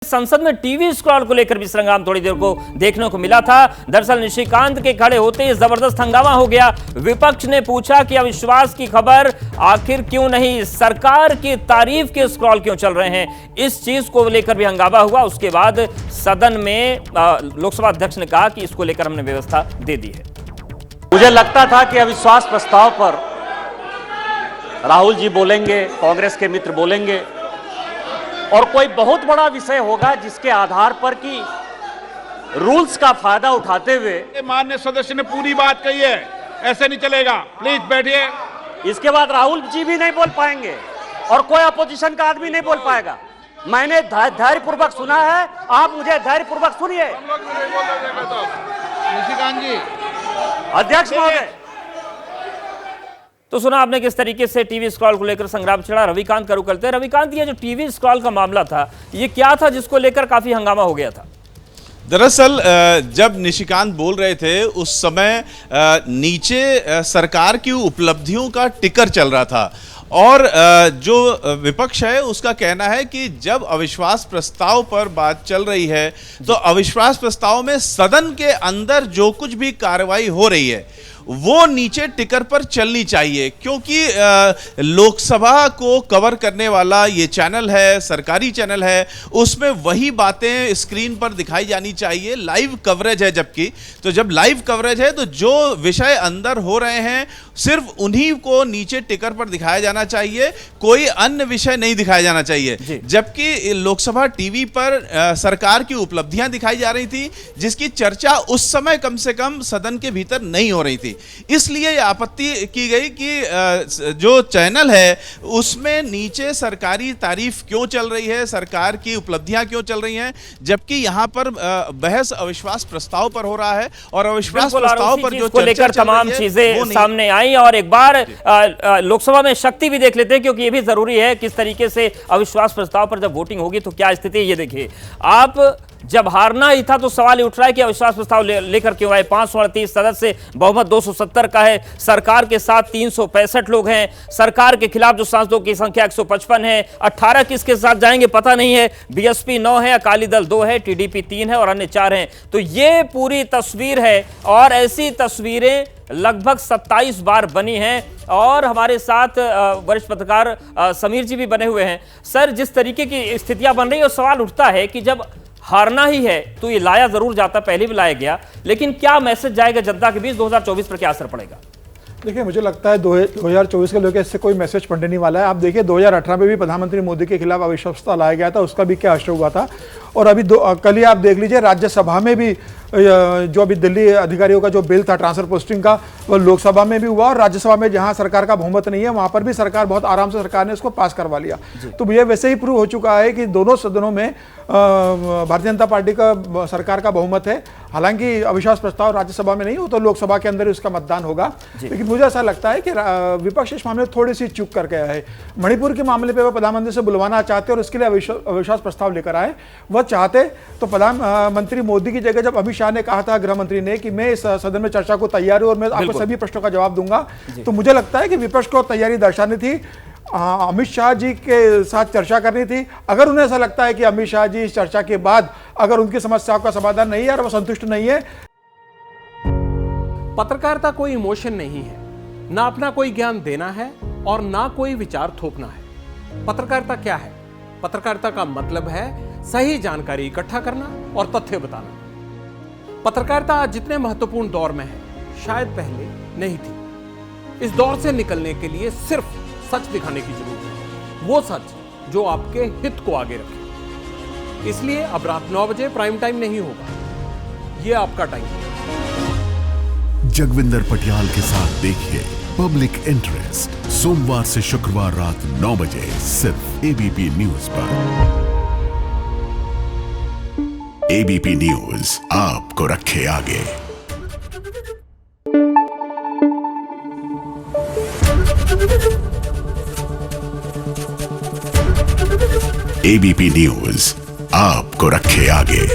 संसद में TV scroll को लेकर भी संग्राम थोड़ी देर को देखने को मिला था। दरअसल निशिकांत के खड़े होते ही जबरदस्त हंगामा हो गया। विपक्ष ने पूछा कि अविश्वास की खबर आखिर क्यों नहीं, सरकार की तारीफ के स्क्रॉल क्यों चल रहे हैं, इस चीज को लेकर भी हंगामा हुआ। उसके बाद सदन में लोकसभा अध्यक्ष ने कहा कि इसको लेकर हमने व्यवस्था दे दी है। मुझे लगता था कि अविश्वास प्रस्ताव पर राहुल जी बोलेंगे, कांग्रेस के मित्र बोलेंगे और कोई बहुत बड़ा विषय होगा जिसके आधार पर कि रूल्स का फायदा उठाते हुए। माननीय सदस्य ने पूरी बात कही है, ऐसे नहीं चलेगा, प्लीज बैठिए। इसके बाद राहुल जी भी नहीं बोल पाएंगे और कोई अपोजिशन का आदमी नहीं बोल पाएगा। मैंने धैर्यपूर्वक सुना है, आप मुझे धैर्यपूर्वक सुनिए। निशिकांत जी, अध्यक्ष महोदय। तो सुना आपने किस तरीके से टीवी स्क्रॉल को लेकर संग्राम छिड़ा। रविकांत का रुख करते हैं। रविकांत, ये जो टीवी स्क्रॉल का मामला था, ये क्या था जिसको लेकर काफी हंगामा हो गया था? दरअसल जब निशिकांत बोल रहे थे उस समय नीचे सरकार की उपलब्धियों का टिकर चल रहा था और जो विपक्ष है उसका कहना है कि जब अविश्वास प्रस्ताव पर बात चल रही है तो अविश्वास प्रस्ताव में सदन के अंदर जो कुछ भी कार्रवाई हो रही है वो नीचे टिकर पर चलनी चाहिए, क्योंकि लोकसभा को कवर करने वाला ये चैनल है, सरकारी चैनल है, उसमें वही बातें स्क्रीन पर दिखाई जानी चाहिए। लाइव कवरेज है, जबकि तो जब लाइव कवरेज है तो जो विषय अंदर हो रहे हैं सिर्फ उन्हीं को नीचे टिकर पर दिखाया जाना चाहिए, कोई अन्य विषय नहीं दिखाया जाना चाहिए। जबकि लोकसभा टीवी पर सरकार की उपलब्धियां दिखाई जा रही थी जिसकी चर्चा उस समय कम से कम सदन के भीतर नहीं हो रही थी। इसलिए आपत्ति की गई कि जो चैनल है उसमें नीचे सरकारी तारीफ क्यों चल रही है, सरकार की उपलब्धियां क्यों चल रही हैं, जबकि यहां पर बहस अविश्वास प्रस्ताव पर हो रहा है और अविश्वास प्रस्ताव पर जो चर्चा लेकर तमाम चीजें सामने आई। और एक बार लोकसभा में शक्ति भी देख लेते हैं, क्योंकि ये भी जरूरी है किस तरीके से अविश्वास प्रस्ताव पर जब वोटिंग होगी तो क्या स्थिति है। ये देखिए, आप जब हारना ही था तो सवाल ही उठ रहा है कि अविश्वास प्रस्ताव लेकर क्यों आए। 538 सदस्य, बहुमत 270 का है, सरकार के साथ 365 लोग हैं, सरकार के खिलाफ जो सांसदों की संख्या 155 है, 18 किसके साथ जाएंगे पता नहीं है, बीएसपी 9 है, अकाली दल 2 है, टीडीपी 3 है और अन्य 4 हैं। तो ये पूरी तस्वीर है और ऐसी तस्वीरें लगभग 27 बार बनी हैं। और हमारे साथ वरिष्ठ पत्रकार समीर जी भी बने हुए हैं। सर, जिस तरीके की स्थितियां बन रही है, सवाल उठता है कि जब हारना ही है तो ये लाया जरूर जाता, पहले भी लाया गया, लेकिन क्या मैसेज जाएगा जनता के बीच? 2024 पर क्या असर पड़ेगा? देखिए, मुझे लगता है 2024 के लेकर इससे कोई मैसेज पड़ने नहीं वाला है। आप देखिए, 2018 में भी प्रधानमंत्री मोदी के खिलाफ अविश्वास प्रस्ताव लाया गया था, उसका भी क्या असर हुआ था। और अभी कल ही आप देख लीजिए, राज्यसभा में भी जो अभी दिल्ली अधिकारियों का जो बिल था ट्रांसफर पोस्टिंग का, वो लोकसभा में भी हुआ और राज्यसभा में जहां सरकार का बहुमत नहीं है वहां पर भी सरकार बहुत आराम से सरकार ने उसको पास करवा लिया। तो ये वैसे ही प्रूव हो चुका है कि दोनों सदनों में भारतीय जनता पार्टी का सरकार का बहुमत है। हालांकि अविश्वास प्रस्ताव राज्यसभा में नहीं हो तो लोकसभा के अंदर उसका मतदान होगा। लेकिन मुझे ऐसा लगता है कि विपक्ष इस मामले में थोड़ी सी चूक करके आया है। मणिपुर के मामले पर वो प्रधानमंत्री से बुलवाना चाहते और उसके लिए अविश्वास प्रस्ताव लेकर आए। वह चाहते तो प्रधानमंत्री मोदी की जगह, जब अमित शाह ने कहा था, गृह मंत्री ने, कि मैं इस सदन में चर्चा को तैयार हूं और मैं आपको सभी प्रश्नों का जवाब दूंगा, तो मुझे लगता है कि विपक्ष को तैयारी दर्शानी थी, अमित शाह जी के साथ चर्चा करनी थी। अगर उन्हें ऐसा लगता है कि अमित शाह जी इस चर्चा के बाद अगर उनकी समस्याओं का समाधान नहीं है और वो संतुष्ट नहीं है। पत्रकारिता कोई इमोशन नहीं है, ना अपना कोई ज्ञान देना है और ना कोई विचार थोपना है। पत्रकारिता क्या है? पत्रकारिता का मतलब है सही जानकारी इकट्ठा करना और तथ्य बताना। पत्रकारिता आज जितने महत्वपूर्ण दौर में है, शायद पहले नहीं थी। इस दौर से निकलने के लिए सिर्फ सच दिखाने की जरूरत है, वो सच जो आपके हित को आगे रखे। इसलिए अब रात 9 बजे प्राइम टाइम नहीं होगा, ये आपका टाइम है। जगविंदर पटियाल के साथ देखिए पब्लिक इंटरेस्ट, सोमवार से शुक्रवार रात 9 बजे सिर्फ एबीपी न्यूज पर। एबीपी न्यूज आपको रखे आगे। एबीपी न्यूज आपको रखे आगे।